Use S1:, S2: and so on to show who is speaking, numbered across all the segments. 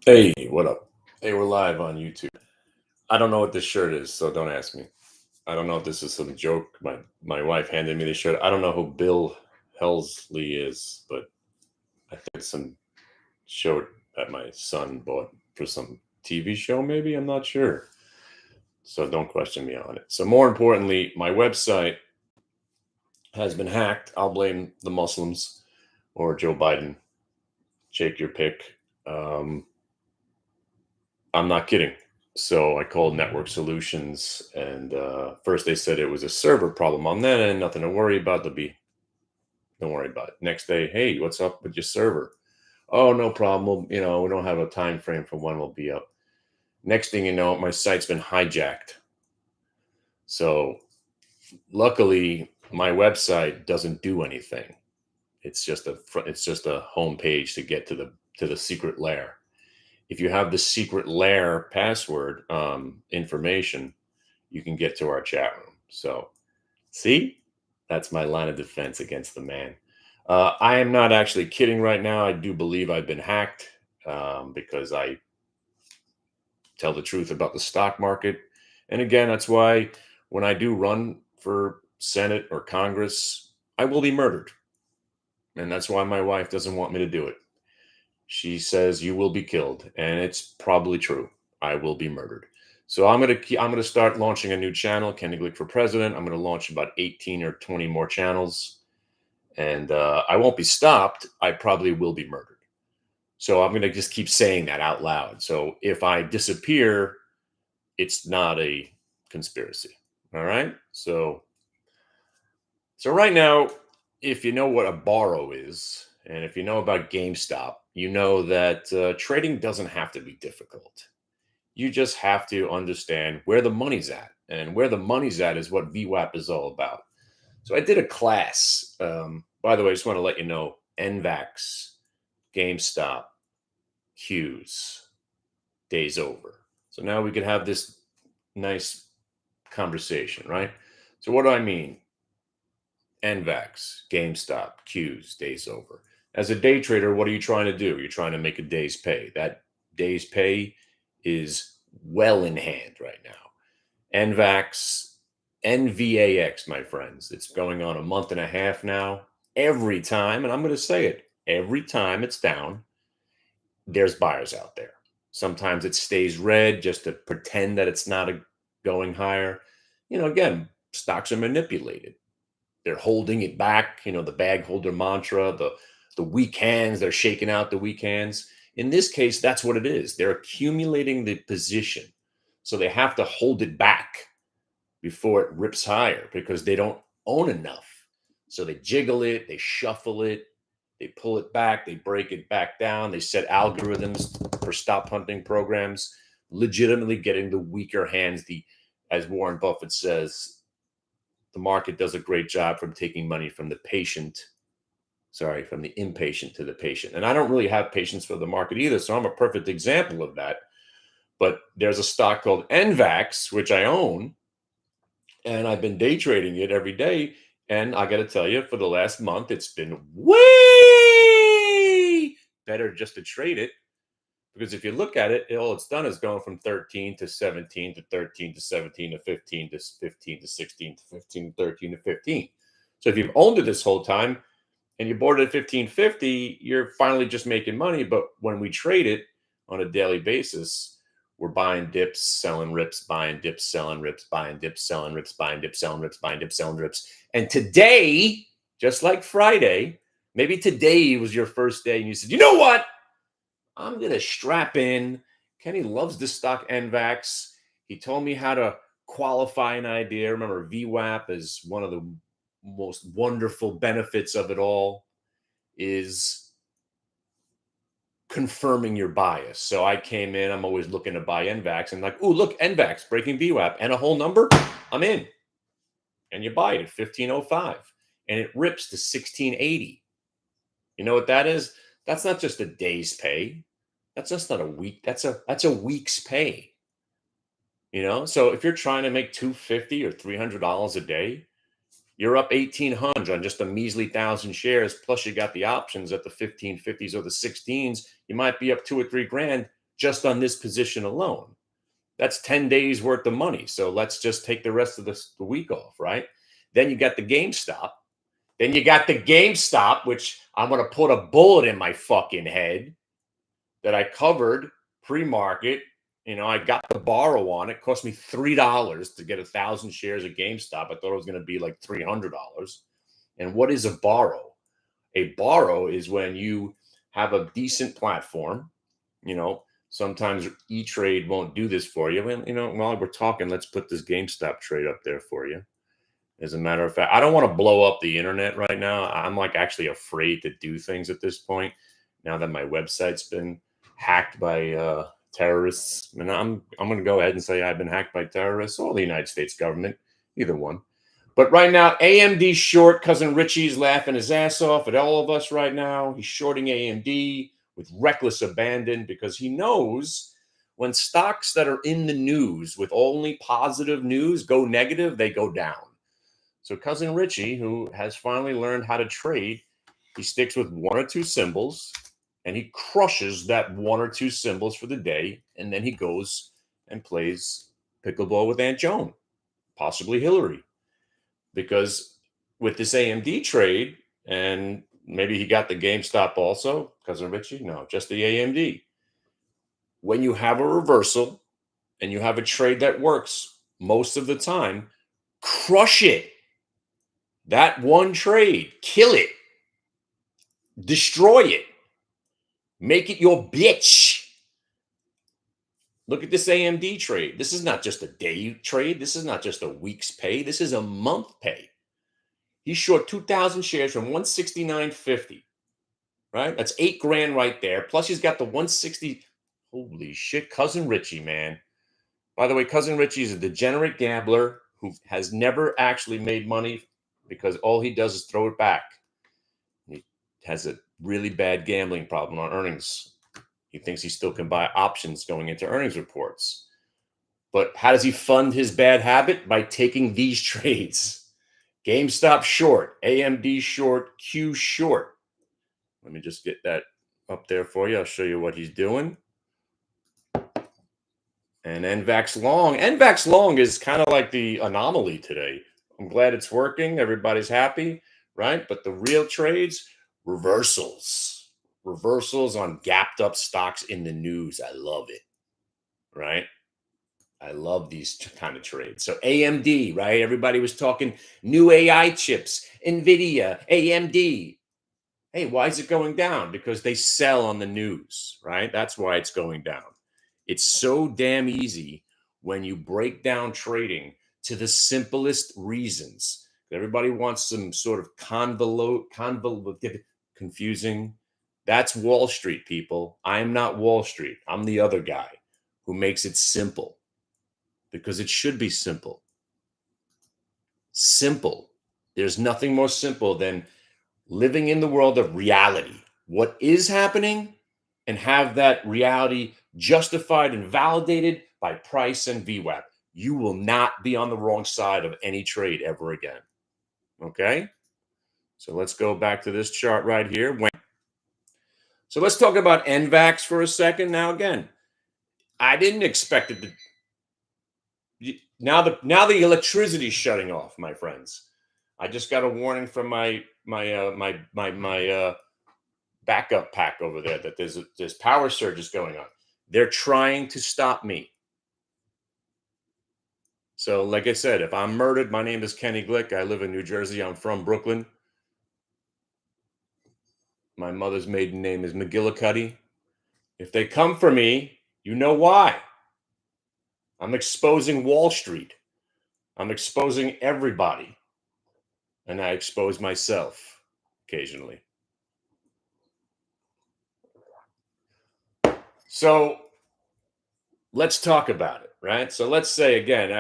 S1: Hey, what up? Hey, we're live on YouTube. I don't know what this shirt is, so don't ask me. I don't know if this is some joke. My wife handed me this shirt. I don't know who Bill Helsley is, but I think it's some shirt that my son bought for some TV show, maybe. I'm not sure. So don't question me on it. So more importantly, my website has been hacked. I'll blame the Muslims or Joe Biden. Take your pick. I'm not kidding. So I called Network Solutions, and first they said it was a server problem on that end, nothing to worry about. Don't worry about it. Next day, hey, what's up with your server? Oh, no problem. We don't have a time frame for when we'll be up. Next thing you know, my site's been hijacked. So luckily, my website doesn't do anything. It's just a home page to get to the secret layer. If you have the secret layer password information, you can get to our chat room. So, see, that's my line of defense against the man. I am not actually kidding right now. I do believe I've been hacked because I tell the truth about the stock market. And again, that's why when I do run for Senate or Congress, I will be murdered. And that's why my wife doesn't want me to do it. She says you will be killed, and it's probably true. I will be murdered. So I'm gonna start launching a new channel, Kenny Glick for President. I'm gonna launch about 18 or 20 more channels, and I won't be stopped. I probably will be murdered. So I'm gonna just keep saying that out loud. So if I disappear, it's not a conspiracy. All right. So right now, if you know what a borrow is, and if you know about GameStop, you know that trading doesn't have to be difficult. You just have to understand where the money's at. And where the money's at is what vwap is all about. So I did a class. By the way, I just want to let you know NVAX, GameStop, Qs, days over. So now we can have this nice conversation, right? So what do I mean? NVAX, GameStop, Qs, days over. As a day trader, what are you trying to do? You're trying to make a day's pay. That day's pay is well in hand right now. NVAX, NVAX, my friends. It's going on a month and a half now. Every time, and I'm going to say it, every time it's down, there's buyers out there. Sometimes it stays red just to pretend that it's not going higher. Again, stocks are manipulated. They're holding it back, the bag holder mantra, the weak hands, they're shaking out the weak hands. In this case, that's what it is. They're accumulating the position. So they have to hold it back before it rips higher because they don't own enough. So they jiggle it, they shuffle it, they pull it back, they break it back down, they set algorithms for stop hunting programs, legitimately getting the weaker hands, as Warren Buffett says, the market does a great job from taking money from the impatient to the patient. And I don't really have patience for the market either, so I'm a perfect example of that. But there's a stock called NVAX, which I own, and I've been day trading it every day. And I got to tell you, for the last month, it's been way better just to trade it. Because if you look at it, all it's done is going from 13 to 17 to 13 to 17 to 15 to 15 to 16 to 15 to 13 to 15. So if you've owned it this whole time and you bought it at 15.50, you're finally just making money. But when we trade it on a daily basis, we're buying dips, selling rips, buying dips, selling rips, buying dips, selling rips, buying dips, selling rips, buying dips, selling rips. And today, just like Friday, maybe today was your first day and you said, you know what? I'm going to strap in. Kenny loves the stock NVAX. He told me how to qualify an idea. Remember, vwap is one of the most wonderful benefits of it all is confirming your bias. So I came in, I'm always looking to buy NVAX and like, oh, look, NVAX breaking vwap and a whole number, I'm in. And you buy it at 1505 and it rips to 1680. You know what that is? That's not just a day's pay. That's just not a week. That's a week's pay. So if you're trying to make $250 or $300 a day, you're up 1,800 on just a measly 1,000 shares. Plus, you got the options at the 1550s or the 16s. You might be up $2 or $3 grand just on this position alone. That's 10 days worth of money. So let's just take the rest of the week off, right? Then you got the GameStop. Then you got the GameStop, which I'm going to put a bullet in my fucking head that I covered pre-market. I got the borrow on it. Cost me $3 to get 1,000 shares of GameStop. I thought it was going to be like $300. And what is a borrow? A borrow is when you have a decent platform. Sometimes E-Trade won't do this for you. And, while we're talking, let's put this GameStop trade up there for you. As a matter of fact, I don't want to blow up the internet right now. I'm like actually afraid to do things at this point. Now that my website's been hacked by terrorists, and I'm going to go ahead and say I've been hacked by terrorists or the United States government, either one. But right now, AMD short. Cousin Richie's laughing his ass off at all of us right now. He's shorting AMD with reckless abandon because he knows when stocks that are in the news with only positive news go negative, they go down. So Cousin Richie, who has finally learned how to trade, he sticks with one or two symbols and he crushes that one or two symbols for the day. And then he goes and plays pickleball with Aunt Joan, possibly Hillary. Because with this AMD trade, and maybe he got the GameStop also, Cousin Richie, no, just the AMD. When you have a reversal and you have a trade that works most of the time, crush it. That one trade, kill it, destroy it, make it your bitch. Look at this AMD trade. This is not just a day trade. This is not just a week's pay. This is a month pay. He's short 2,000 shares from 169.50, right? That's $8,000 right there. Plus he's got the 160. Holy shit, Cousin Richie, man. By the way, Cousin Richie is a degenerate gambler who has never actually made money because all he does is throw it back. He has a really bad gambling problem on earnings. He thinks he still can buy options going into earnings reports. But how does he fund his bad habit? By taking these trades. GameStop short, AMD short, Q short. Let me just get that up there for you. I'll show you what he's doing. And NVAX long. NVAX long is kind of like the anomaly today. I'm glad it's working. Everybody's happy, right? But the real trades, reversals. Reversals on gapped up stocks in the news. I love it, right? I love these kind of trades. So AMD, right? Everybody was talking new AI chips, NVIDIA, AMD. Hey, why is it going down? Because they sell on the news, right? That's why it's going down. It's so damn easy when you break down trading to the simplest reasons. Everybody wants some sort of convoluted, confusing. That's Wall Street, people. I am not Wall Street. I'm the other guy who makes it simple because it should be simple. Simple. There's nothing more simple than living in the world of reality. What is happening and have that reality justified and validated by price and VWAP. You will not be on the wrong side of any trade ever again. Okay? So let's go back to this chart right here. So let's talk about NVAX for a second. Now, again, I didn't expect it to. Now the electricity's shutting off, my friends. I just got a warning from my backup pack over there that there's power surges going on. They're trying to stop me. So, like I said, if I'm murdered, my name is Kenny Glick. I live in New Jersey. I'm from Brooklyn. My mother's maiden name is McGillicuddy. If they come for me, you know why. I'm exposing Wall Street. I'm exposing everybody. And I expose myself occasionally. So let's talk about it, right? So let's say again,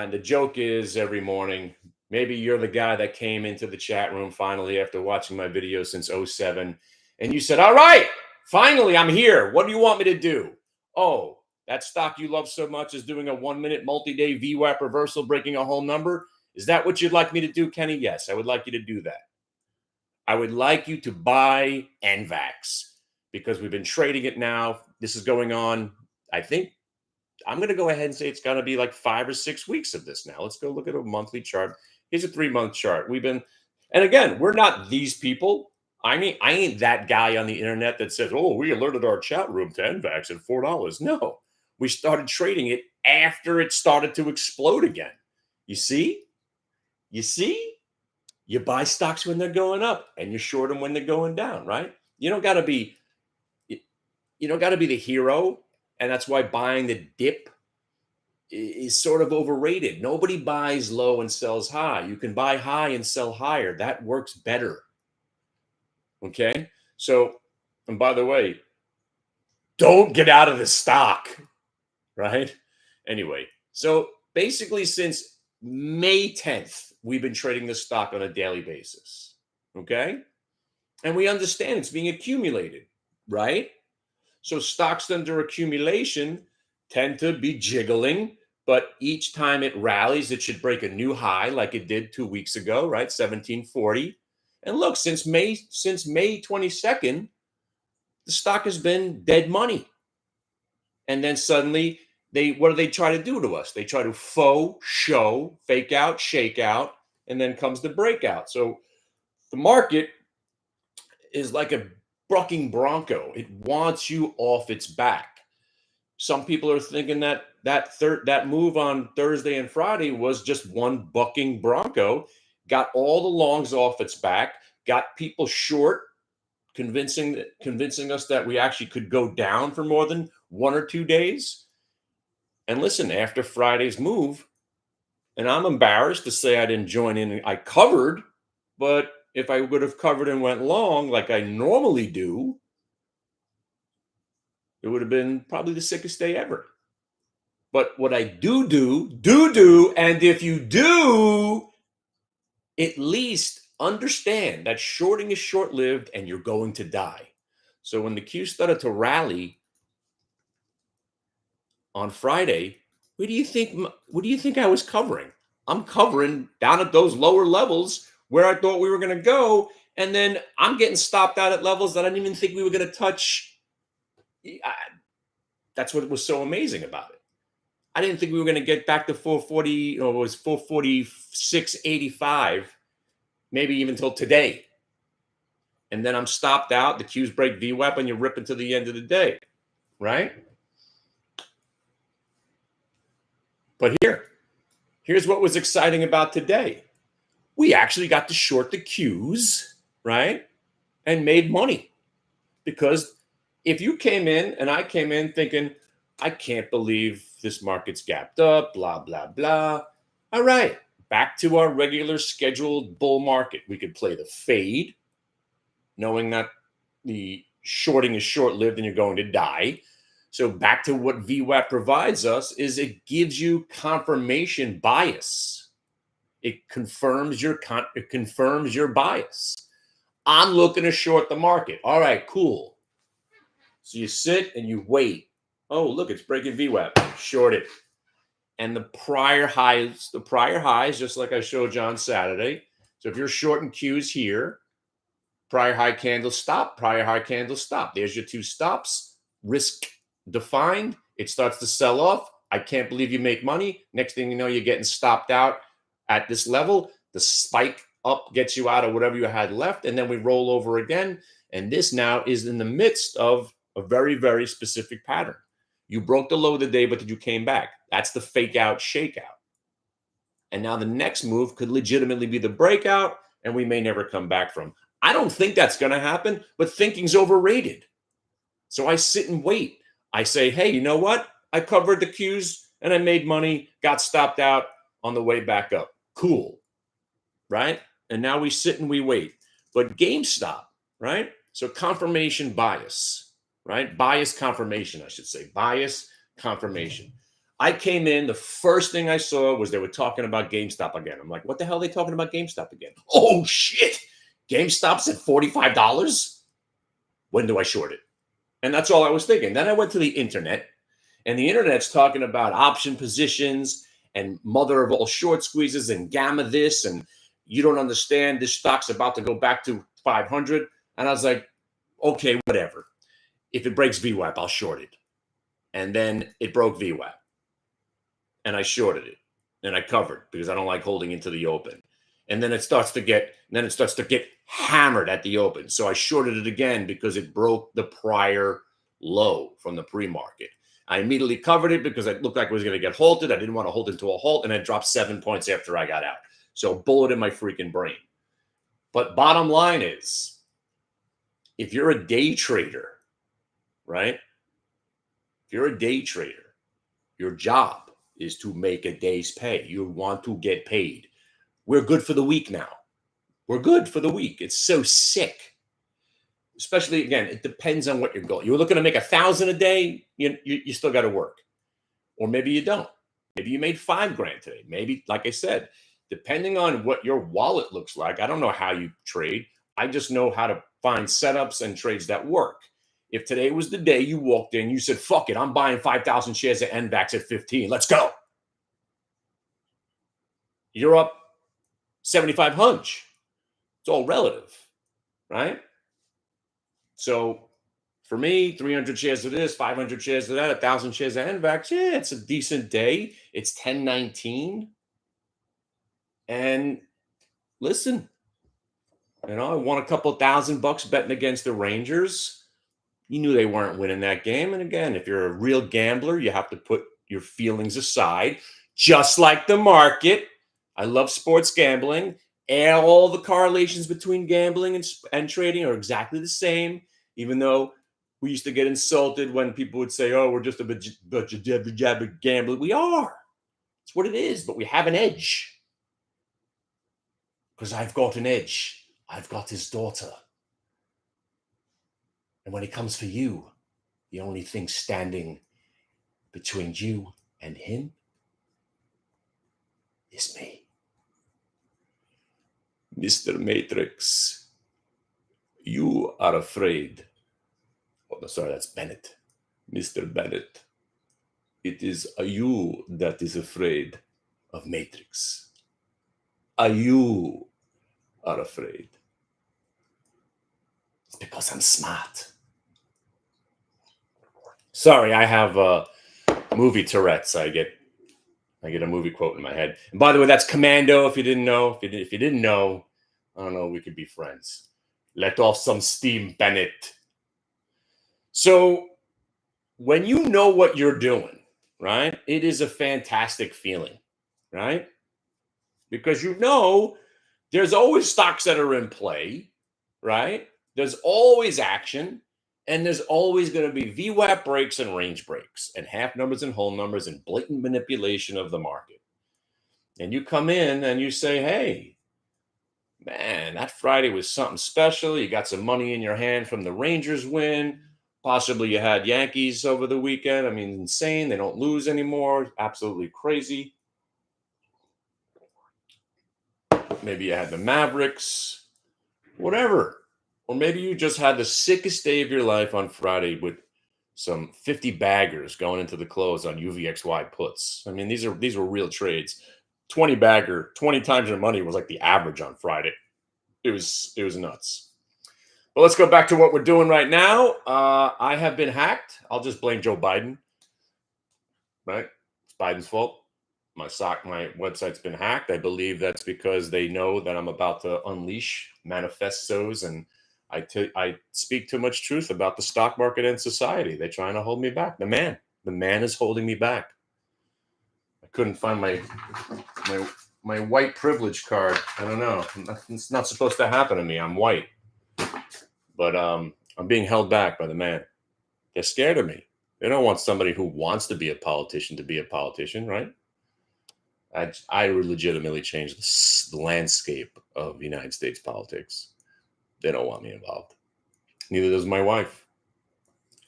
S1: the joke is every morning, maybe you're the guy that came into the chat room finally after watching my videos since 07, and you said, all right, finally, I'm here. What do you want me to do? Oh, that stock you love so much is doing a 1-minute multi-day VWAP reversal, breaking a whole number. Is that what you'd like me to do, Kenny? Yes, I would like you to do that. I would like you to buy NVAX because we've been trading it now. This is going on I think I'm going to go ahead and say it's going to be like 5 or 6 weeks of this now. Let's go look at a monthly chart. Here's a 3-month chart. And again, we're not these people. I mean, I ain't that guy on the internet that says, oh, we alerted our chat room to NVAX at $4. No, we started trading it after it started to explode again. You see? You see? You buy stocks when they're going up and you short them when they're going down, right? You don't got to be the hero, and that's why buying the dip is sort of overrated. Nobody buys low and sells high. You can buy high and sell higher. That works better. Okay? So, and by the way, don't get out of the stock, right? Anyway, so basically since May 10th, we've been trading this stock on a daily basis. Okay? And we understand it's being accumulated, right? So stocks under accumulation tend to be jiggling, but each time it rallies, it should break a new high like it did 2 weeks ago, right? 1740. And look, since May 22nd, the stock has been dead money. And then suddenly what do they try to do to us? They try to show, fake out, shake out, and then comes the breakout. So the market is like a bucking bronco. It wants you off its back. Some people are thinking that move on Thursday and Friday was just one bucking bronco, got all the longs off its back, got people short, convincing us that we actually could go down for more than 1 or 2 days. And listen, after Friday's move, and I'm embarrassed to say I didn't join in, I covered, but if I would have covered and went long like I normally do, it would have been probably the sickest day ever. But what I do, and if you do, at least understand that shorting is short-lived and you're going to die. So when the Q started to rally on Friday, what do you think I was covering? I'm covering down at those lower levels where I thought we were going to go, and then I'm getting stopped out at levels that I didn't even think we were going to touch. That's what was so amazing about it. I didn't think we were going to get back to 440, or it was 446.85, maybe even till today. And then I'm stopped out. The Qs break VWAP and you rip into the end of the day, right? But here's what was exciting about today. We actually got to short the Qs, right? And made money. Because if you came in and I came in thinking, I can't believe this market's gapped up, blah, blah, blah. All right, back to our regular scheduled bull market. We could play the fade, knowing that the shorting is short-lived and you're going to die. So back to what VWAP provides us is it gives you confirmation bias. It confirms your bias. I'm looking to short the market. All right, cool. So you sit and you wait. Oh, look, it's breaking VWAP. Short it. And the prior highs, just like I showed you on Saturday. So if you're shorting Qs here, prior high candle stop, prior high candle stop. There's your two stops. Risk defined. It starts to sell off. I can't believe you make money. Next thing you know, you're getting stopped out at this level. The spike up gets you out of whatever you had left, and then we roll over again. And this now is in the midst of a very, very specific pattern. You broke the low of the day, but you came back. That's the fake out, shake out. And now the next move could legitimately be the breakout, and we may never come back from. I don't think that's going to happen, but thinking's overrated. So I sit and wait. I say, hey, you know what? I covered the Qs and I made money, got stopped out on the way back up. Cool. Right? And now we sit and we wait. But GameStop, right? So confirmation bias, right? Bias confirmation, I should say. Bias confirmation. I came in, the first thing I saw was they were talking about GameStop again. I'm like, what the hell are they talking about GameStop again? Oh, shit. GameStop's at $45? When do I short it? And that's all I was thinking. Then I went to the internet, and the internet's talking about option positions and mother of all short squeezes and gamma this, and you don't understand, this stock's about to go back to 500. And I was like, okay, whatever. If it breaks VWAP, I'll short it. and then it broke VWAP, and I shorted it, and I covered because I don't like holding into the open. And then it starts to get hammered at the open. So I shorted it again because it broke the prior low from the pre-market. I immediately covered it because it looked like it was going to get halted. I didn't want to hold into a halt, and it dropped 7 points after I got out. So bullet in my freaking brain. But bottom line is, if you're a day trader, right? If you're a day trader, your job is to make a day's pay. You want to get paid. We're good for the week now. We're good for the week. It's so sick. Especially, again, it depends on what your goal. You're looking to make 1,000 a day, you still got to work. Or maybe you don't. Maybe you made $5,000 today. Maybe, like I said, depending on what your wallet looks like, I don't know how you trade. I just know how to find setups and trades that work. If today was the day you walked in, you said, fuck it, I'm buying 5,000 shares of NVAX at 15. Let's go. You're up 75 hunch. It's all relative, right? So for me, 300 shares of this, 500 shares of that, 1,000 shares of NVAX, yeah, it's a decent day. It's 1019. And listen, I won a couple $1,000 betting against the Rangers. You knew they weren't winning that game. And again, if you're a real gambler, you have to put your feelings aside, just like the market. I love sports gambling. And all the correlations between gambling and trading are exactly the same, even though we used to get insulted when people would say, oh, we're just a bunch of gambling. We are. It's what it is, but we have an edge. Because I've got an edge. I've got his daughter. And when it comes for you, the only thing standing between you and him is me. Mr. Matrix, you are afraid. Oh, no, sorry, that's Bennett. Mr. Bennett, it is you that is afraid of Matrix. You are afraid. It's because I'm smart. Sorry, I have movie Tourette's. I get a movie quote in my head. And by the way, that's Commando. If you didn't know, if you didn't know, I don't know. We could be friends. Let off some steam, Bennett. So when you know what you're doing, right? It is a fantastic feeling, right? Because there's always stocks that are in play, right? There's always action. And there's always going to be VWAP breaks and range breaks and half numbers and whole numbers and blatant manipulation of the market. And you come in and you say, hey, man, that Friday was something special. You got some money in your hand from the Rangers win. Possibly you had Yankees over the weekend. I mean, insane. They don't lose anymore. Absolutely crazy. Maybe you had the Mavericks, whatever. Or maybe you just had the sickest day of your life on Friday with some 50 baggers going into the close on UVXY puts. I mean, these were real trades. 20 bagger, 20 times your money was like the average on Friday. It was nuts. But let's go back to what we're doing right now. I have been hacked. I'll just blame Joe Biden. Right? It's Biden's fault. My website's been hacked. I believe that's because they know that I'm about to unleash manifestos and I speak too much truth about the stock market and society. They're trying to hold me back. The man is holding me back. I couldn't find my white privilege card. I don't know. It's not supposed to happen to me. I'm white, but I'm being held back by the man. They're scared of me. They don't want somebody who wants to be a politician to be a politician, right? I legitimately changed the landscape of United States politics. They don't want me involved. Neither does my wife,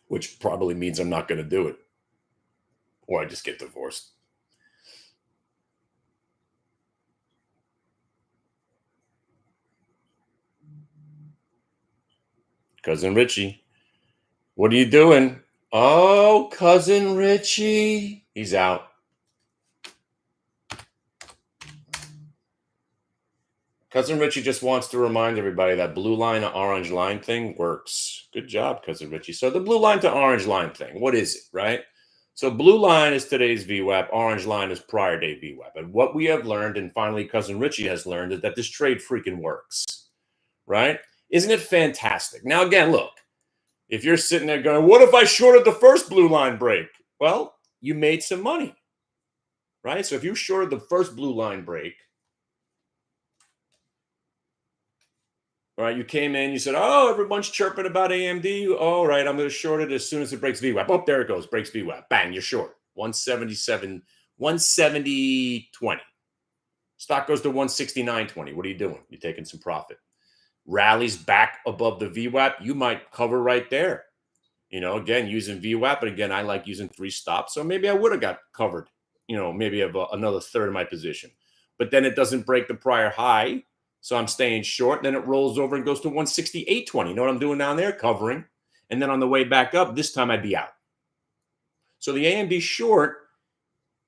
S1: which probably means I'm not going to do it. Or I just get divorced. Cousin Richie, what are you doing? Oh, Cousin Richie. He's out. Cousin Richie just wants to remind everybody that blue line to orange line thing works. Good job, Cousin Richie. So the blue line to orange line thing, what is it, right? So blue line is today's VWAP, orange line is prior day VWAP. And what we have learned, and finally Cousin Richie has learned, is that this trade freaking works, right? Isn't it fantastic? Now, again, look, if you're sitting there going, what if I shorted the first blue line break? Well, you made some money, right? So if you shorted the first blue line break, right, you came in, you said, oh, everyone's chirping about AMD. All right, I'm going to short it as soon as it breaks VWAP. Oh, there it goes, breaks VWAP. Bang, you're short. 177, 170.20. Stock goes to 169.20. What are you doing? You're taking some profit. Rallies back above the VWAP, you might cover right there. You know, again, using VWAP, but again, I like using 3 stops. So maybe I would have got covered, you know, maybe of another third of my position. But then it doesn't break the prior high. So I'm staying short. Then it rolls over and goes to 168.20. You know what I'm doing down there? Covering. And then on the way back up, this time I'd be out. So the AMD short,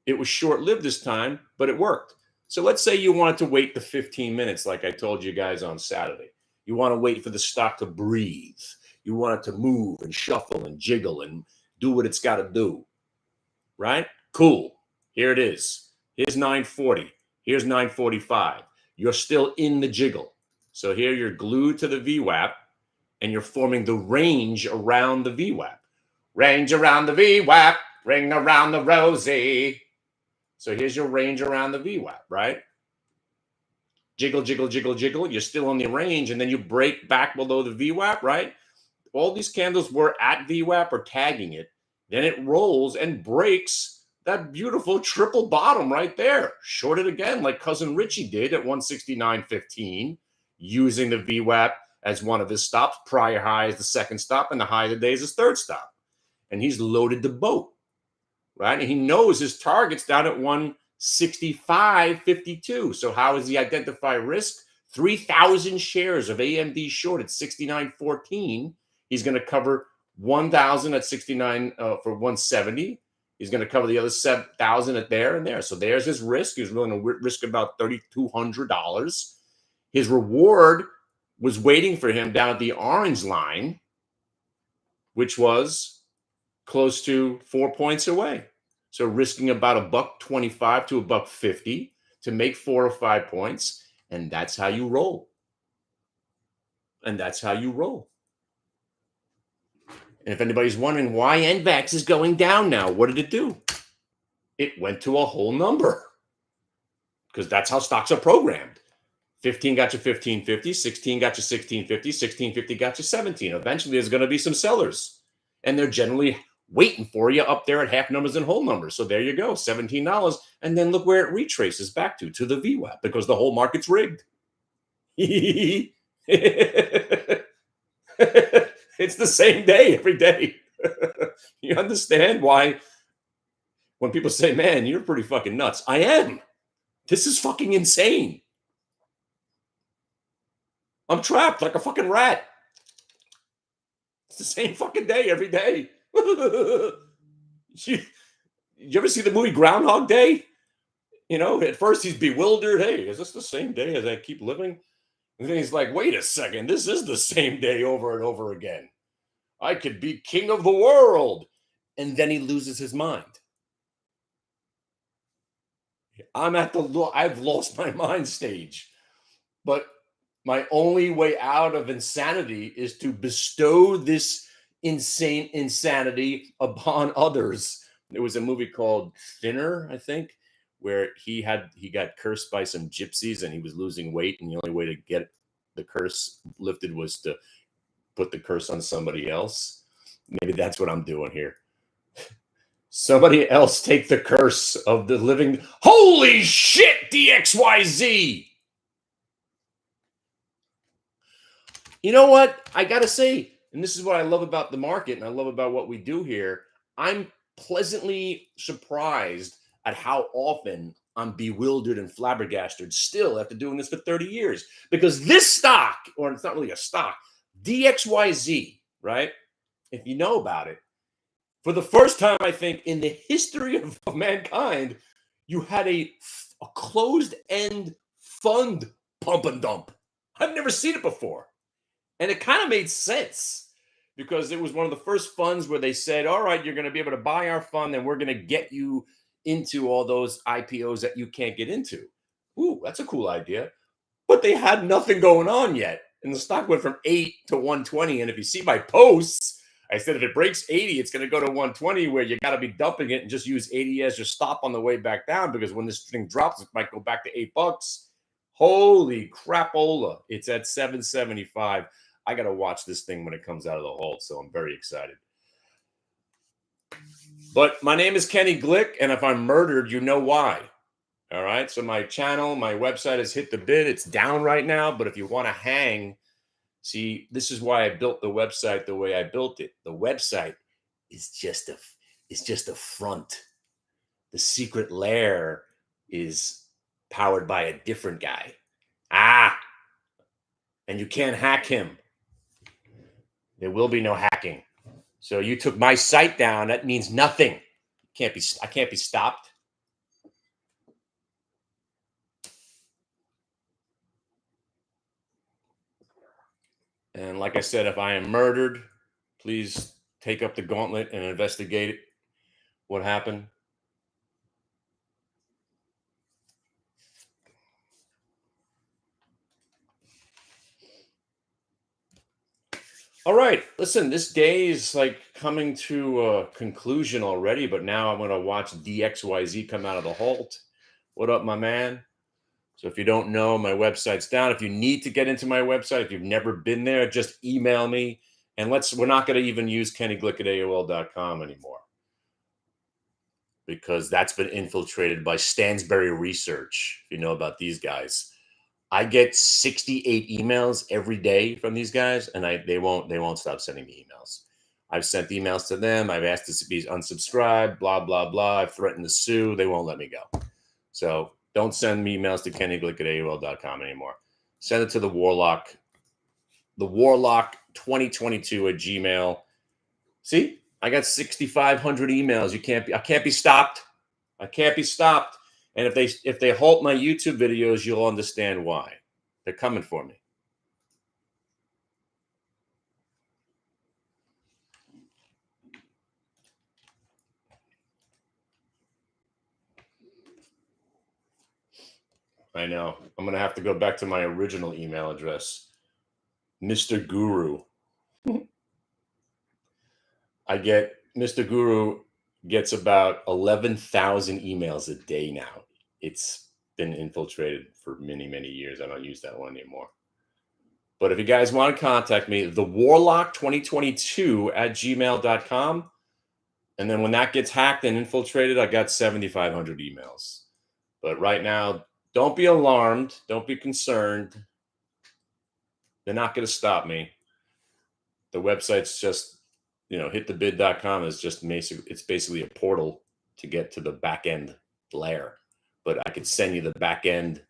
S1: it was short-lived this time, but it worked. So let's say you wanted to wait the 15 minutes like I told you guys on Saturday. You want to wait for the stock to breathe. You want it to move and shuffle and jiggle and do what it's got to do, right? Cool. Here it is. Here's 940. Here's 945. You're still in the jiggle. So here you're glued to the VWAP and you're forming the range around the VWAP. Range around the VWAP, ring around the rosy. So here's your range around the VWAP, right? Jiggle, jiggle, jiggle, jiggle. You're still in the range and then you break back below the VWAP, right? All these candles were at VWAP or tagging it. Then it rolls and breaks that beautiful triple bottom right there. Short it again like Cousin Richie did at 169.15, using the VWAP as one of his stops. Prior high is the second stop, and the high of the day is his third stop. And he's loaded the boat, right? And he knows his target's down at 165.52. So how does he identify risk? 3,000 shares of AMD short at 69.14. He's going to cover 1,000 at 69 for 170. He's going to cover the other 7,000 at there and there. So there's his risk. He was willing to risk about $3,200. His reward was waiting for him down at the orange line, which was close to 4 points away. So risking about $1.25 to $1.50 to make 4 or 5 points. And that's how you roll. And that's how you roll. And if anybody's wondering why NVAX is going down now, what did it do? It went to a whole number, because that's how stocks are programmed. 15 got you 1550, 16 got you 1650, 1650 got you 17. Eventually, there's going to be some sellers, and they're generally waiting for you up there at half numbers and whole numbers. So there you go, $17. And then look where it retraces back to the VWAP, because the whole market's rigged. It's the same day every day. You understand why when people say, man, you're pretty fucking nuts. I am. This is fucking insane. I'm trapped like a fucking rat. It's the same fucking day every day. You ever see the movie Groundhog Day? You know, at first he's bewildered. Hey, is this the same day as I keep living? And then he's like, wait a second, this is the same day over and over again. I could be king of the world. And then he loses his mind. I've lost my mind stage. But my only way out of insanity is to bestow this insane insanity upon others. There was a movie called Thinner, I think, where he got cursed by some gypsies and he was losing weight, and the only way to get the curse lifted was to put the curse on somebody else. Maybe that's what I'm doing here. Somebody else take the curse of the living. Holy shit, DXYZ! You know what? I got to say, and this is what I love about the market and I love about what we do here. I'm pleasantly surprised at how often I'm bewildered and flabbergasted still after doing this for 30 years. Because this stock, or it's not really a stock, DXYZ, right? If you know about it, for the first time, I think, in the history of mankind, you had a closed-end fund pump and dump. I've never seen it before. And it kind of made sense because it was one of the first funds where they said, all right, you're going to be able to buy our fund and we're going to get you into all those IPOs that you can't get into. Ooh, that's a cool idea. But they had nothing going on yet. And the stock went from 8 to 120. And if you see my posts, I said if it breaks 80, it's going to go to 120, where you got to be dumping it and just use 80 as your stop on the way back down, because when this thing drops, it might go back to $8. Holy crapola. It's at 775. I got to watch this thing when it comes out of the hold. So I'm very excited. But my name is Kenny Glick. And if I'm murdered, you know why. All right. So my channel, my website has hit the bid. It's down right now. But if you want to hang, see, this is why I built the website the way I built it. The website is just a front. The secret lair is powered by a different guy. And you can't hack him. There will be no hacking. So you took my site down. That means nothing. I can't be stopped. And like I said, if I am murdered, please take up the gauntlet and investigate what happened. All right, listen, this day is like coming to a conclusion already, but now I'm going to watch DXYZ come out of the halt. What up, my man? So if you don't know, my website's down. If you need to get into my website, if you've never been there, just email me. And we're not going to even use kennyglick at AOL.com anymore, because that's been infiltrated by Stansberry Research. If you know about these guys. I get 68 emails every day from these guys, and they won't stop sending me emails. I've sent emails to them. I've asked to be unsubscribed, blah, blah, blah. I've threatened to sue. They won't let me go. So don't send me emails to kennyglick at AOL.com anymore. Send it to the Warlock 2022 at Gmail. See, I got 6,500 emails. I can't be stopped. I can't be stopped. And if they halt my YouTube videos, you'll understand why. They're coming for me. I know. I'm going to have to go back to my original email address. Mr. Guru. Mr. Guru gets about 11,000 emails a day now. It's been infiltrated for many, many years. I don't use that one anymore. But if you guys want to contact me, the Warlock 2022 at gmail.com. And then when that gets hacked and infiltrated, I got 7,500 emails. But right now, don't be alarmed. Don't be concerned. They're not going to stop me. The website's just, hitthebid.com is just it's basically a portal to get to the back end layer. But I could send you the back end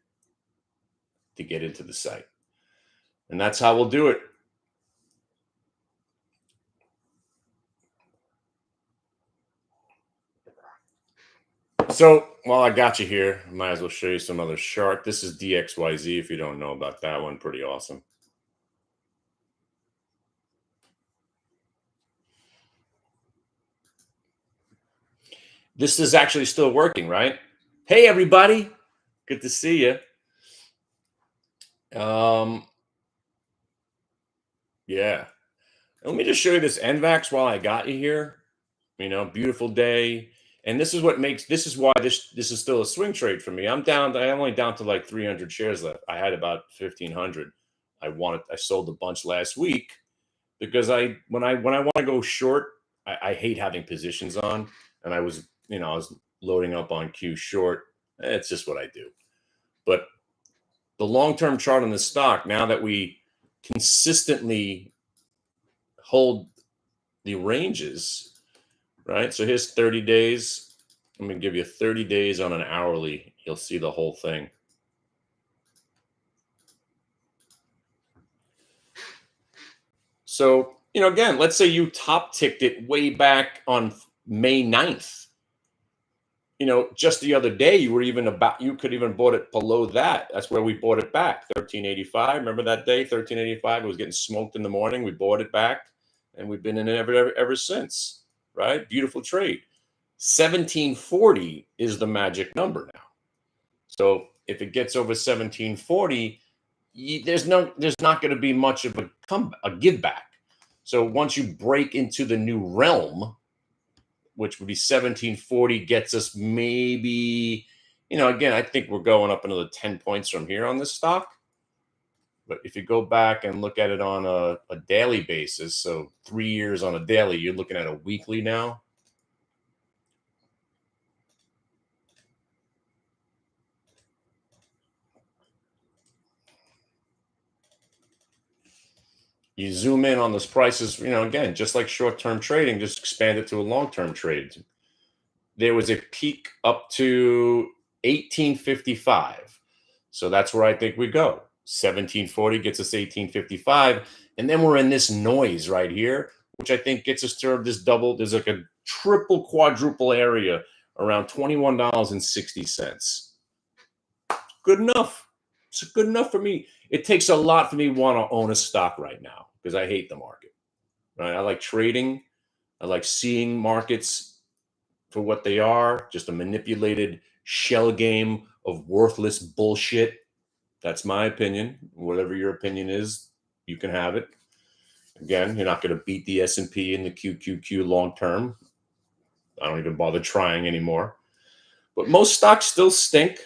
S1: to get into the site. And that's how we'll do it. So while I got you here, I might as well show you some other shark. This is DXYZ, if you don't know about that one. Pretty awesome. This is actually still working, right? Hey, everybody. Good to see you. Yeah. Let me just show you this NVAX while I got you here. Beautiful day. And this is why this is still a swing trade for me. I'm only down to like 300 shares left. I had about 1,500. I sold a bunch last week because when I want to go short, I hate having positions on. And I was loading up on Q short. It's just what I do. But the long-term chart on the stock, now that we consistently hold the ranges, right? So here's 30 days. I'm going to give you 30 days on an hourly. You'll see the whole thing. So, again, let's say you top ticked it way back on May 9th. Just the other day, you could even bought it below that. That's where we bought it back, 1385. Remember that day, 1385? It was getting smoked in the morning. We bought it back, and we've been in it ever since, right? Beautiful trade. 1740 is the magic number now. So if it gets over 1740, there's not going to be much of a give back. So once you break into the new realm, which would be 1740, gets us maybe, again, I think we're going up another 10 points from here on this stock. But if you go back and look at it on a daily basis, so 3 years on a daily, you're looking at a weekly now. You zoom in on those prices, again, just like short-term trading, just expand it to a long-term trade. There was a peak up to 1855. So that's where I think we go. 1740 gets us 1855. And then we're in this noise right here, which I think gets us to this double. There's like a triple, quadruple area around $21.60. Good enough. It's good enough for me. It takes a lot for me to want to own a stock right now because I hate the market. Right? I like trading. I like seeing markets for what they are, just a manipulated shell game of worthless bullshit. That's my opinion. Whatever your opinion is, you can have it. Again, you're not going to beat the S&P and the QQQ long term. I don't even bother trying anymore. But most stocks still stink.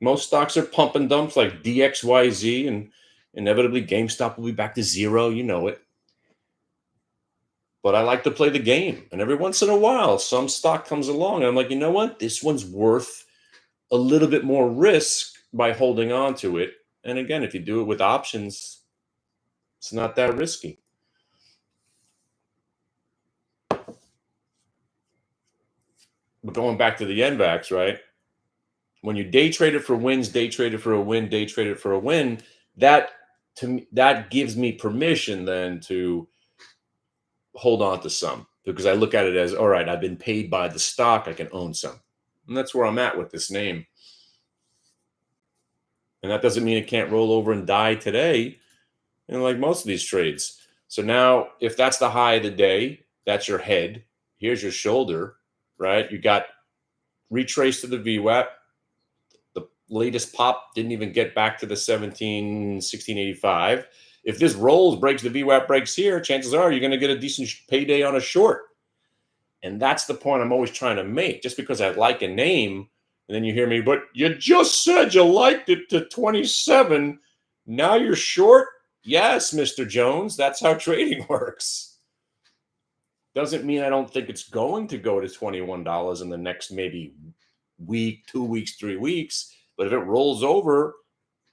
S1: Most stocks are pump and dumps like DXYZ, and inevitably GameStop will be back to zero. You know it. But I like to play the game. And every once in a while, some stock comes along. And I'm like, you know what? This one's worth a little bit more risk by holding on to it. And again, if you do it with options, it's not that risky. But going back to the NVAX, right? When you day trade it for wins, day trade it for a win, day trade it for a win, that to me, that gives me permission then to hold on to some, because I look at it as, all right, I've been paid by the stock, I can own some. And that's where I'm at with this name. And that doesn't mean it can't roll over and die today, like most of these trades. So now, if that's the high of the day, that's your head. Here's your shoulder, right? You got retraced to the VWAP. The latest pop didn't even get back to the 1685. If this rolls, breaks, the VWAP breaks here, chances are you're going to get a decent payday on a short. And that's the point I'm always trying to make. Just because I like a name, and then you hear me, but you just said you liked it to 27. Now you're short? Yes, Mr. Jones. That's how trading works. Doesn't mean I don't think it's going to go to $21 in the next maybe week, 2 weeks, 3 weeks. But if it rolls over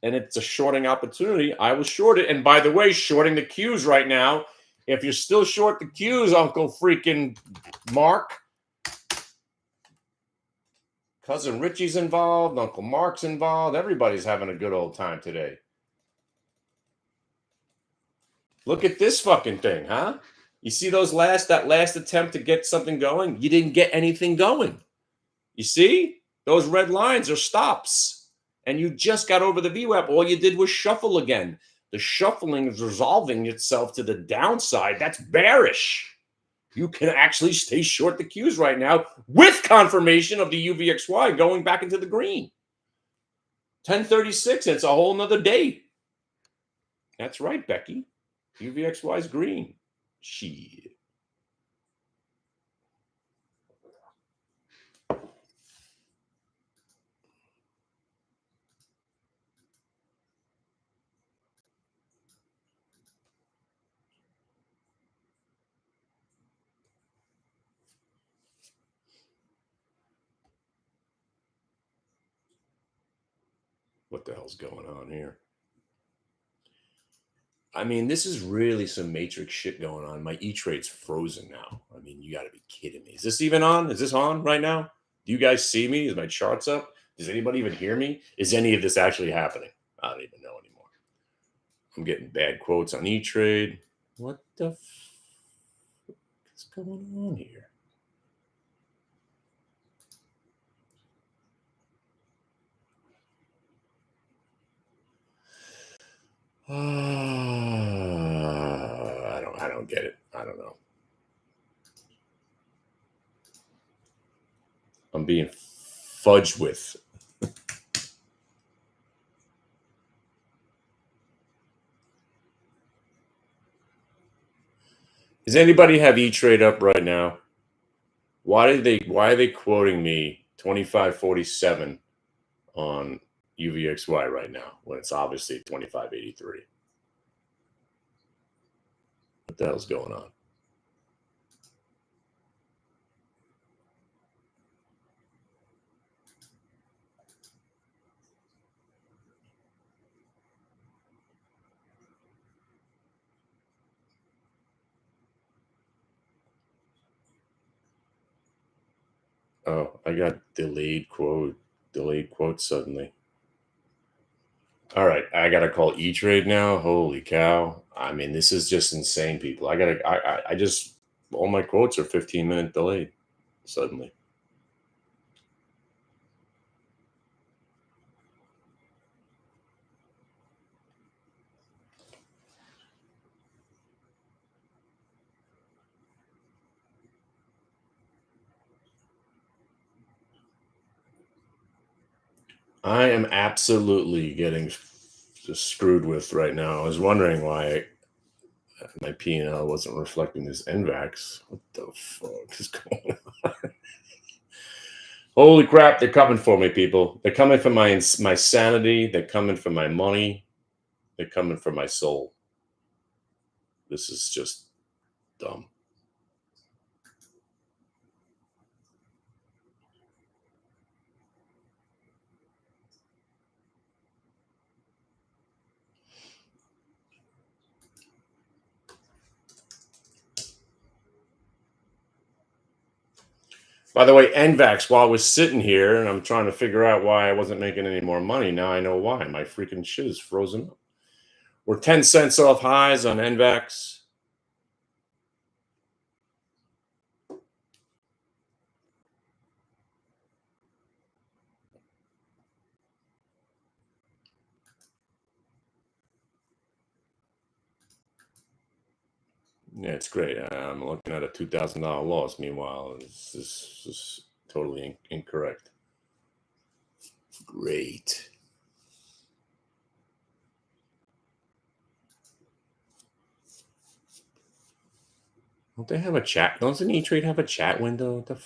S1: and it's a shorting opportunity, I will short it. And by the way, shorting the Qs right now, if you're still short the Qs, Uncle freaking Mark, Cousin Richie's involved, Uncle Mark's involved. Everybody's having a good old time today. Look at this fucking thing, huh? You see that last attempt to get something going? You didn't get anything going. You see? Those red lines are stops. And you just got over the VWAP. All you did was shuffle again. The shuffling is resolving itself to the downside. That's bearish. You can actually stay short the Qs right now with confirmation of the UVXY going back into the green. 1036, and it's a whole nother day. That's right, Becky. UVXY is green. Shit. What the hell's going on here? I mean, this is really some matrix shit going on. My E-Trade's frozen now. I mean, you got to be kidding me. Is this even on? Is this on right now? Do you guys see me? Is my charts up? Does anybody even hear me? Is any of this actually happening? I don't even know anymore. I'm getting bad quotes on E-Trade. What the fuck is going on here? I don't get it. I don't know. I'm being fudged with. Does anybody have E-Trade up right now? Why are they quoting me 25.47 on UVXY right now when it's obviously 25.83? What the hell's going on? Oh, I got delayed quote suddenly. All right, I gotta call E-Trade now. Holy cow! I mean, this is just insane, people. I just all my quotes are 15-minute delayed suddenly. I am absolutely getting just screwed with right now. I was wondering why my P&L wasn't reflecting this NVAX. What the fuck is going on? Holy crap, they're coming for me, people. They're coming for my sanity. They're coming for my money. They're coming for my soul. This is just dumb. By the way, NVAX, while I was sitting here and I'm trying to figure out why I wasn't making any more money, now I know why. My freaking shit is frozen up. We're 10 cents off highs on NVAX. Yeah, it's great. I'm looking at a $2,000 loss. Meanwhile, this is totally incorrect. Great. Don't they have a chat? Doesn't E-Trade have a chat window? What the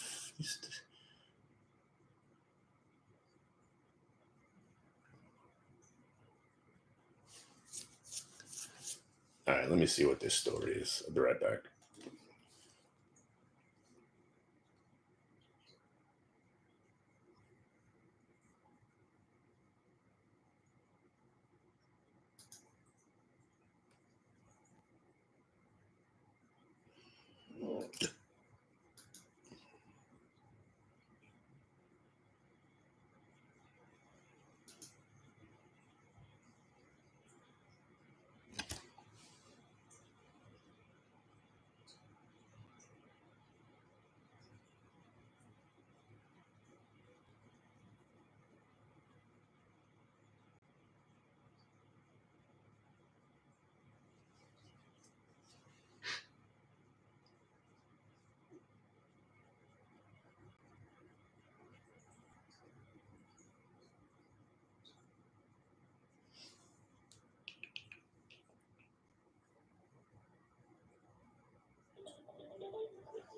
S1: All right, let me see what this story is. I'll be right back.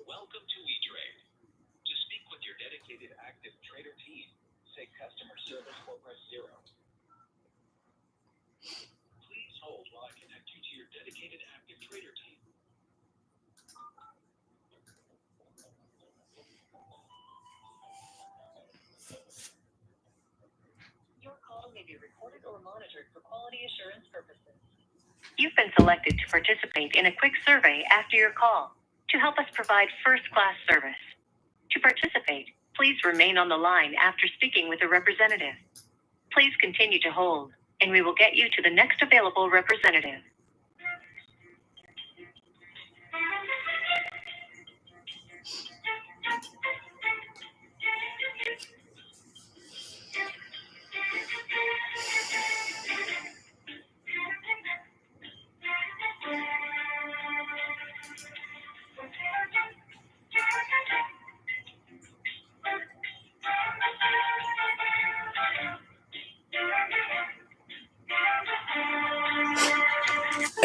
S2: Welcome to E-Trade. To speak with your dedicated active trader team, say customer service or press 0. Please hold while I connect you to your dedicated active trader team. Your call may be recorded or monitored for quality assurance purposes. You've been selected to participate in a quick survey after your call to help us provide first-class service. To participate, please remain on the line after speaking with a representative. Please continue to hold, and we will get you to the next available representative.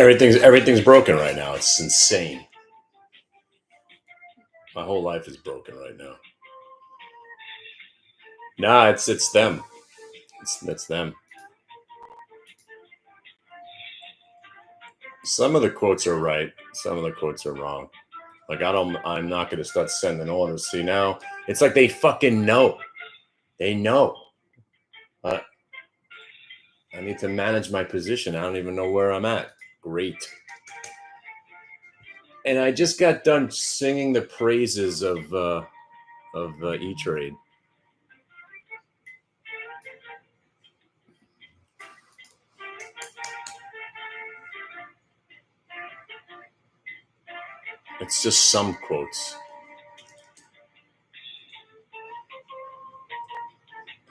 S1: Everything's broken right now. It's insane. My whole life is broken right now. Nah, it's them. It's them. Some of the quotes are right. Some of the quotes are wrong. Like I'm not going to start sending orders. See, now it's like they fucking know. They know. I need to manage my position. I don't even know where I'm at. Great. And I just got done singing the praises of E-Trade. It's just some quotes.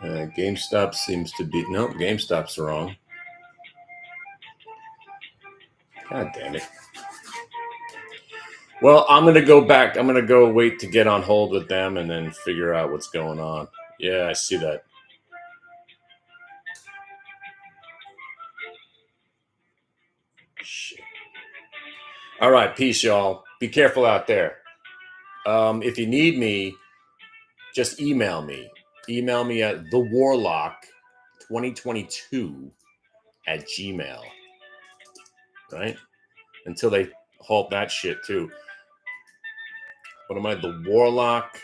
S1: GameStop seems to be... No, GameStop's wrong. God damn it. Well, I'm going to go back. I'm going to go wait to get on hold with them and then figure out what's going on. Yeah, I see that. Shit. All right, peace, y'all. Be careful out there. If you need me, just email me. Email me at thewarlock2022@gmail. Right? Until they halt that shit too. What am I? The Warlock.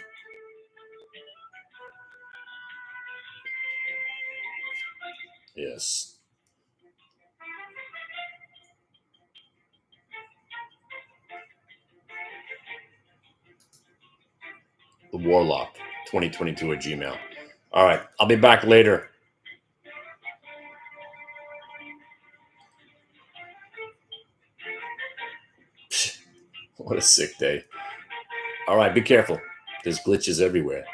S1: Yes. The Warlock 2022@gmail. All right. I'll be back later. What a sick day. All right. Be careful. There's glitches everywhere.